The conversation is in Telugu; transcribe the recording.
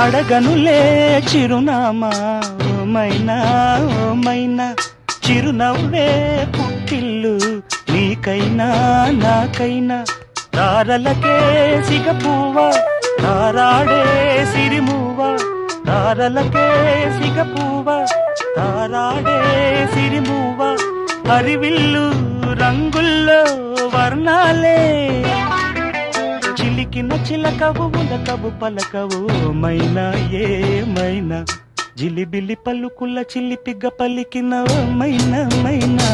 అడగనులే చిరునామా ఓ మైనా ఓ మైనా చిరునవ్వే పుట్టిల్లు నీకైనా నాకైనా తారలకే సిగపువ్వ తారాడే సిరిమువ్వ తారలకే సిగపువ్వ తారాడే సిరిమువ్వ హరివిల్లు రంగుల్లో వర్ణాలే చిలికిన చిలకవు ఉలకవు పలకవు మైనా ఏమైనా జిలిబిలి పలుకుల చిలిపిగ పలికిన మైనా మైనా